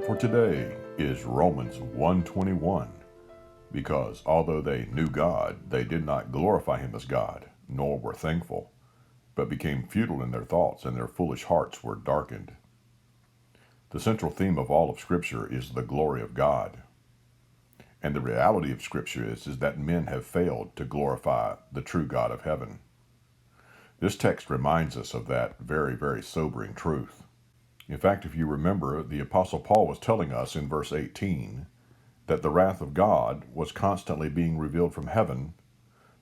for today is Romans 1:21, because although they knew God, they did not glorify him as God, nor were thankful, but became futile in their thoughts, and their foolish hearts were darkened. The central theme of all of Scripture is the glory of God. And the reality of Scripture is that men have failed to glorify the true God of heaven. This text reminds us of that very, very sobering truth. In fact, if you remember, the Apostle Paul was telling us in verse 18 that the wrath of God was constantly being revealed from heaven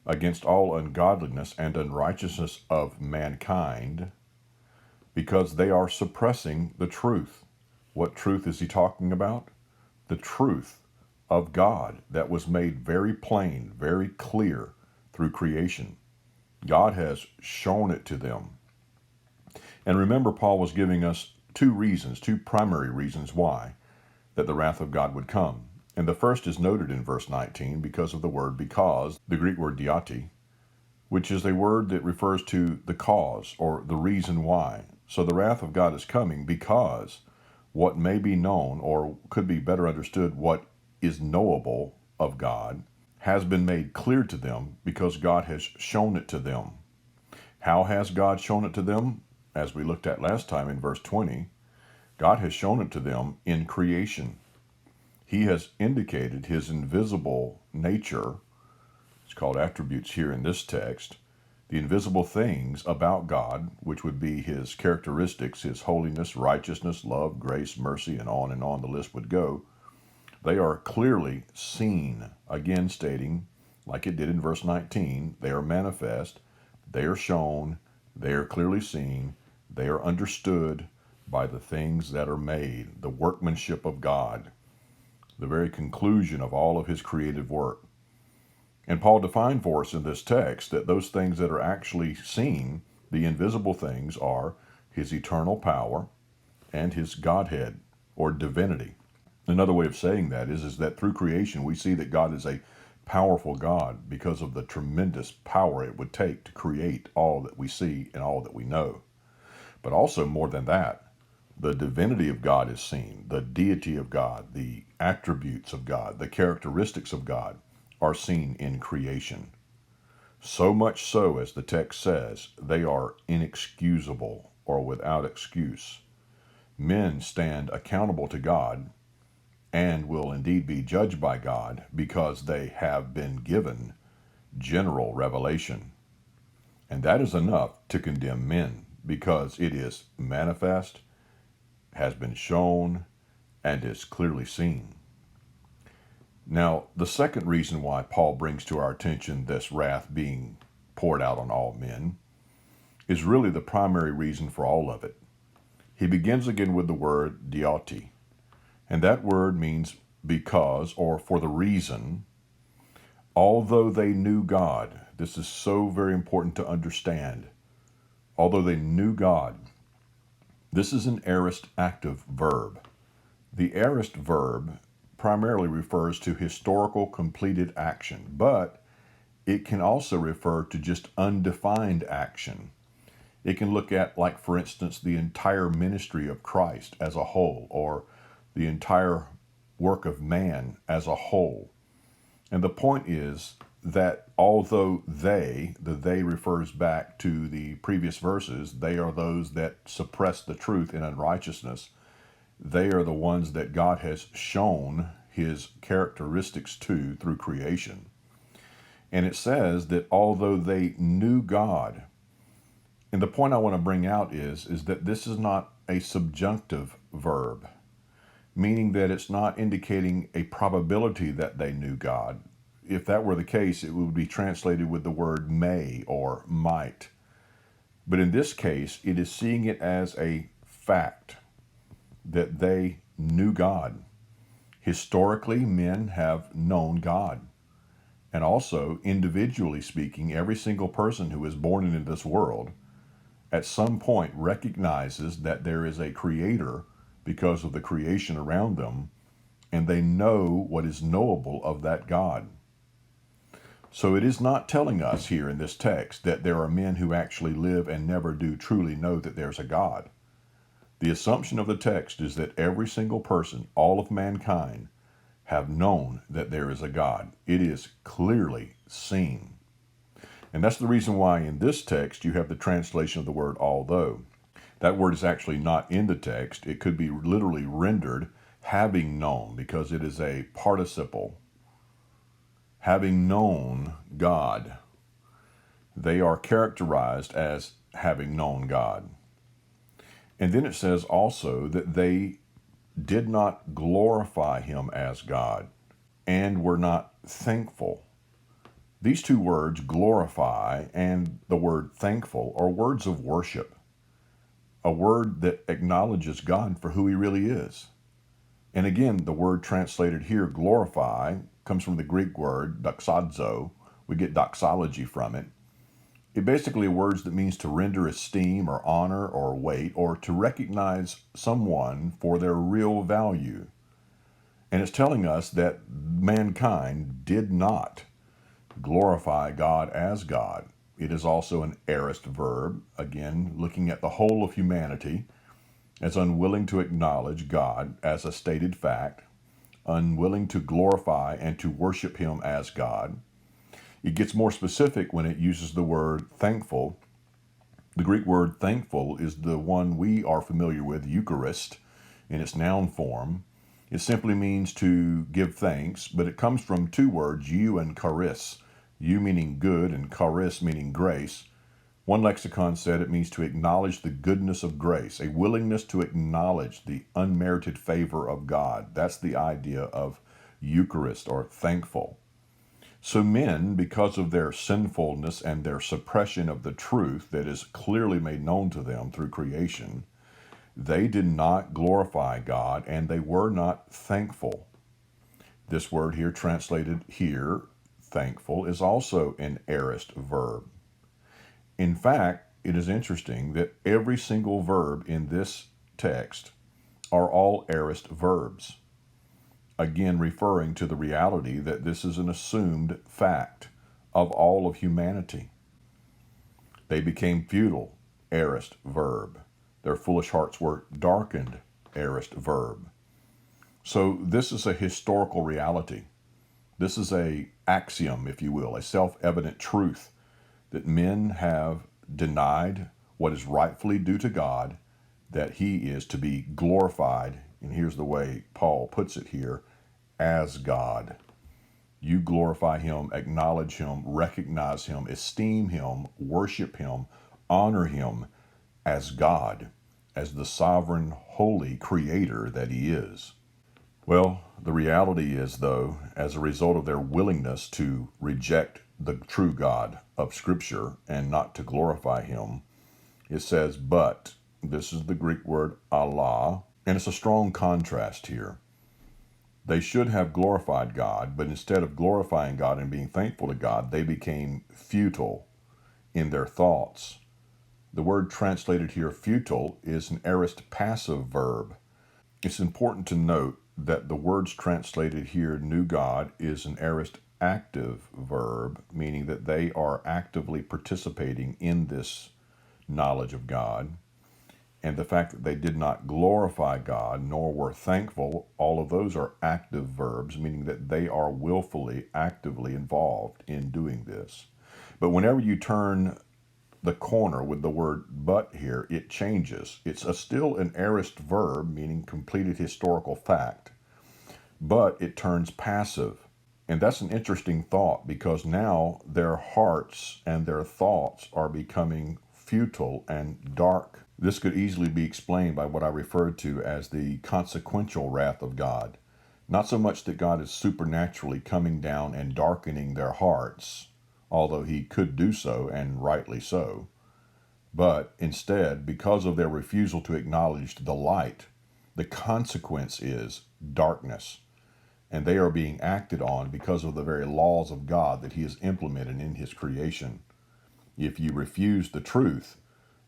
against all ungodliness and unrighteousness of mankind, because they are suppressing the truth. What truth is he talking about? The truth of God that was made very plain, very clear through creation. God has shown it to them. And remember, Paul was giving us two primary reasons why that the wrath of God would come. And the first is noted in verse 19 because of the word because, the Greek word diati, which is a word that refers to the cause or the reason why. So the wrath of God is coming because what may be known, or could be better understood, what is knowable of God, has been made clear to them because God has shown it to them. How has God shown it to them? As we looked at last time in verse 20, God has shown it to them in creation. He has indicated his invisible nature. It's called attributes here in this text. The invisible things about God, which would be his characteristics, his holiness, righteousness, love, grace, mercy, and on the list would go. They are clearly seen, again stating, like it did in verse 19, they are manifest, they are shown, they are clearly seen, they are understood by the things that are made, the workmanship of God, the very conclusion of all of his creative work. And Paul defined for us in this text that those things that are actually seen, the invisible things, are his eternal power and his Godhead, or divinity. Another way of saying that is that through creation we see that God is a powerful God because of the tremendous power it would take to create all that we see and all that we know. But also more than that, the divinity of God is seen, the deity of God, the attributes of God, the characteristics of God are seen in creation. So much so, as the text says, they are inexcusable or without excuse. Men stand accountable to God and will indeed be judged by God because they have been given general revelation. And that is enough to condemn men because it is manifest, has been shown, and is clearly seen. Now, the second reason why Paul brings to our attention this wrath being poured out on all men is really the primary reason for all of it. He begins again with the word diati, and that word means because or for the reason. Although they knew God, this is so very important to understand. Although they knew God, this is an aorist active verb. The aorist verb primarily refers to historical completed action, but it can also refer to just undefined action. It can look at, like, for instance, the entire ministry of Christ as a whole, or the entire work of man as a whole. And the point is that although the they refers back to the previous verses, they are those that suppress the truth in unrighteousness. They are the ones that God has shown his characteristics to through creation. And it says that although they knew God, and the point I want to bring out is that this is not a subjunctive verb, meaning that it's not indicating a probability that they knew God. If that were the case, it would be translated with the word may or might. But in this case, it is seeing it as a fact that they knew God. Historically, men have known God. And also, individually speaking, every single person who is born into this world at some point recognizes that there is a creator because of the creation around them, and they know what is knowable of that God. So it is not telling us here in this text that there are men who actually live and never do truly know that there's a God. The assumption of the text is that every single person, all of mankind, have known that there is a God. It is clearly seen. And that's the reason why in this text you have the translation of the word although. That word is actually not in the text. It could be literally rendered having known because it is a participle. Having known God. They are characterized as having known God. And then it says also that they did not glorify him as God and were not thankful. These two words, glorify and the word thankful, are words of worship, a word that acknowledges God for who he really is. And again, the word translated here, glorify, comes from the Greek word doxazo. We get doxology from it. It basically words that means to render esteem or honor or weight or to recognize someone for their real value. And it's telling us that mankind did not glorify God as God. It is also an aorist verb, again, looking at the whole of humanity as unwilling to acknowledge God as a stated fact, unwilling to glorify and to worship him as God. It gets more specific when it uses the word thankful. The Greek word thankful is the one we are familiar with, Eucharist, in its noun form. It simply means to give thanks, but it comes from two words, eu and charis. Eu meaning good and charis meaning grace. One lexicon said it means to acknowledge the goodness of grace, a willingness to acknowledge the unmerited favor of God. That's the idea of Eucharist or thankful. So men, because of their sinfulness and their suppression of the truth that is clearly made known to them through creation, they did not glorify God and they were not thankful. This word here translated here, thankful, is also an aorist verb. In fact, it is interesting that every single verb in this text are all aorist verbs. Again, referring to the reality that this is an assumed fact of all of humanity. They became futile, aorist verb. Their foolish hearts were darkened, aorist verb. So this is a historical reality. This is a axiom, if you will, a self-evident truth that men have denied what is rightfully due to God, that he is to be glorified, and here's the way Paul puts it here, as God. You glorify him, acknowledge him, recognize him, esteem him, worship him, honor him as God, as the sovereign, holy creator that he is. Well, the reality is, though, as a result of their willingness to reject the true God of Scripture and not to glorify him, it says, but, this is the Greek word Allah, and it's a strong contrast here. They should have glorified God, but instead of glorifying God and being thankful to God, they became futile in their thoughts. The word translated here, futile, is an aorist passive verb. It's important to note that the words translated here, knew God, is an aorist active verb, meaning that they are actively participating in this knowledge of God. And the fact that they did not glorify God nor were thankful, all of those are active verbs, meaning that they are willfully, actively involved in doing this. But whenever you turn the corner with the word but here, it changes. It's still an aorist verb, meaning completed historical fact, but it turns passive. And that's an interesting thought because now their hearts and their thoughts are becoming futile and dark. This could easily be explained by what I referred to as the consequential wrath of God. Not so much that God is supernaturally coming down and darkening their hearts, although he could do so, and rightly so, but instead, because of their refusal to acknowledge the light, the consequence is darkness. And they are being acted on because of the very laws of God that he has implemented in his creation. If you refuse the truth,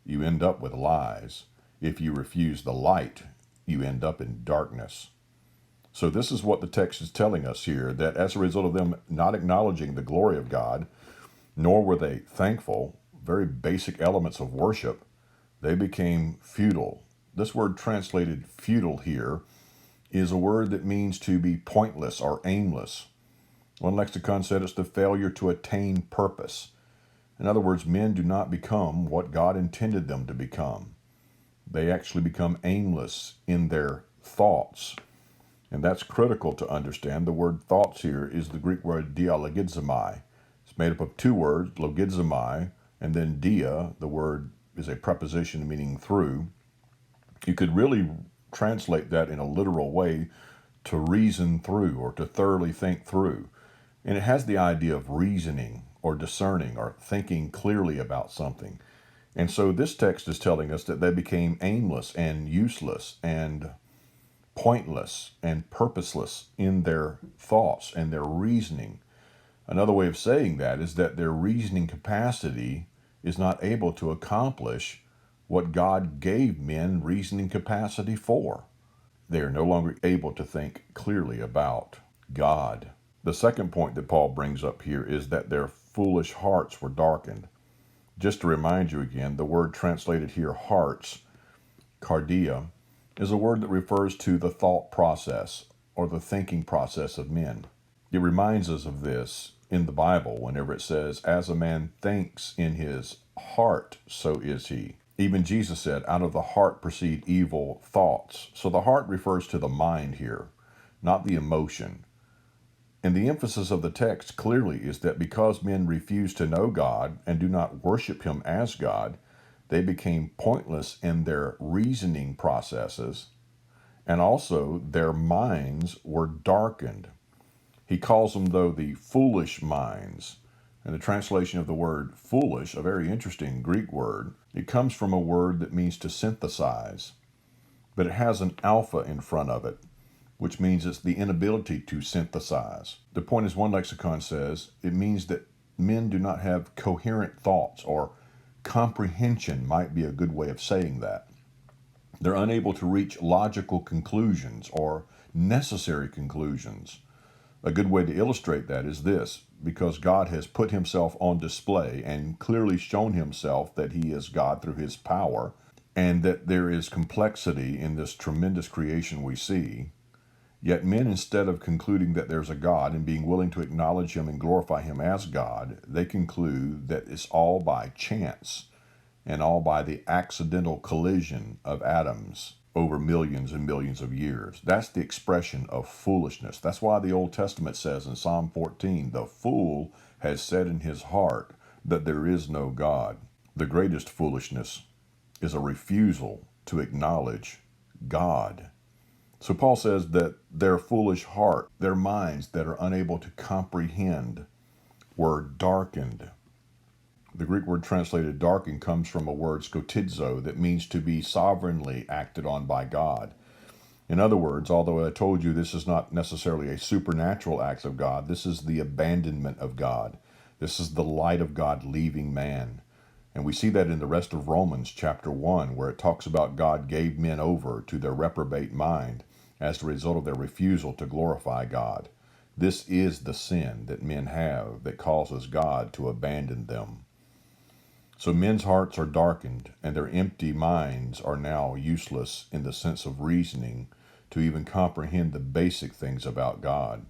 you end up with lies. If you refuse the light, you end up in darkness. So this is what the text is telling us here, that as a result of them not acknowledging the glory of God, nor were they thankful, very basic elements of worship, they became futile. This word translated futile here is a word that means to be pointless or aimless. One lexicon said it's the failure to attain purpose. In other words, men do not become what God intended them to become. They actually become aimless in their thoughts. And that's critical to understand. The word thoughts here is the Greek word dialogizomai. It's made up of two words, logizomai, and then dia, the word is a preposition meaning through. You could really translate that in a literal way to reason through or to thoroughly think through. And it has the idea of reasoning or discerning or thinking clearly about something. And so this text is telling us that they became aimless and useless and pointless and purposeless in their thoughts and their reasoning. Another way of saying that is that their reasoning capacity is not able to accomplish what God gave men reasoning capacity for. They are no longer able to think clearly about God. The second point that Paul brings up here is that their foolish hearts were darkened. Just to remind you again, the word translated here hearts, cardia, is a word that refers to the thought process or the thinking process of men. It reminds us of this in the Bible whenever it says, as a man thinks in his heart, so is he. Even Jesus said, out of the heart proceed evil thoughts. So the heart refers to the mind here, not the emotion. And the emphasis of the text clearly is that because men refuse to know God and do not worship him as God, they became pointless in their reasoning processes, and also their minds were darkened. He calls them, though, the foolish minds. And the translation of the word foolish, a very interesting Greek word, it comes from a word that means to synthesize, but it has an alpha in front of it, which means it's the inability to synthesize. The point, as one lexicon says, it means that men do not have coherent thoughts, or comprehension might be a good way of saying that. They're unable to reach logical conclusions or necessary conclusions. A good way to illustrate that is this: because God has put himself on display and clearly shown himself that he is God through his power, and that there is complexity in this tremendous creation we see, yet men, instead of concluding that there's a God and being willing to acknowledge him and glorify him as God, they conclude that it's all by chance and all by the accidental collision of atoms over millions and millions of years. That's the expression of foolishness. That's why the Old Testament says in Psalm 14, the fool has said in his heart that there is no God. The greatest foolishness is a refusal to acknowledge God. So Paul says that their foolish heart, their minds that are unable to comprehend, were darkened. The Greek word translated darkened comes from a word scotizo that means to be sovereignly acted on by God. In other words, although I told you this is not necessarily a supernatural act of God, this is the abandonment of God. This is the light of God leaving man. And we see that in the rest of Romans chapter 1, where it talks about God gave men over to their reprobate mind as a result of their refusal to glorify God. This is the sin that men have that causes God to abandon them. So men's hearts are darkened, and their empty minds are now useless in the sense of reasoning to even comprehend the basic things about God.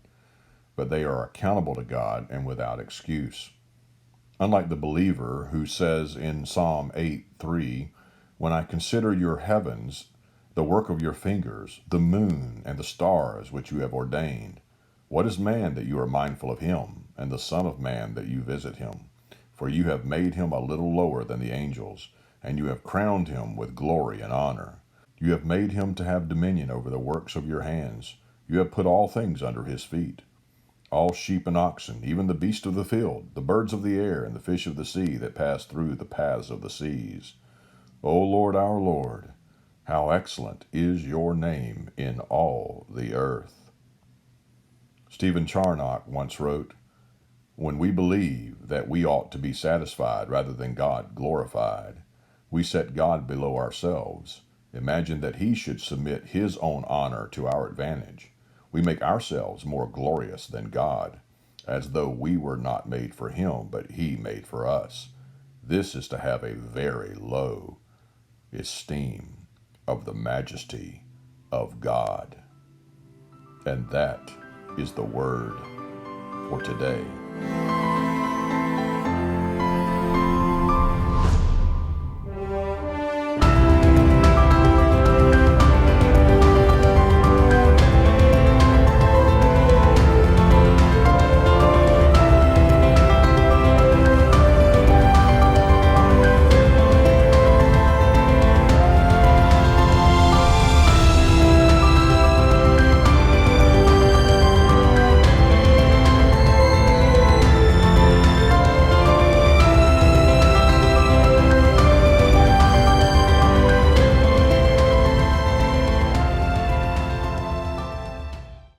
But they are accountable to God and without excuse. Unlike the believer who says in Psalm 8:3, when I consider your heavens, the work of your fingers, the moon and the stars which you have ordained, what is man that you are mindful of him, and the son of man that you visit him? For you have made him a little lower than the angels, and you have crowned him with glory and honor. You have made him to have dominion over the works of your hands. You have put all things under his feet. All sheep and oxen, even the beast of the field, the birds of the air, and the fish of the sea that pass through the paths of the seas. O Lord our Lord, how excellent is your name in all the earth. Stephen Charnock once wrote, when we believe that we ought to be satisfied rather than God glorified, we set God below ourselves. Imagine that he should submit his own honor to our advantage. We make ourselves more glorious than God, as though we were not made for him, but he made for us. This is to have a very low esteem of the majesty of God. And that is the word for today.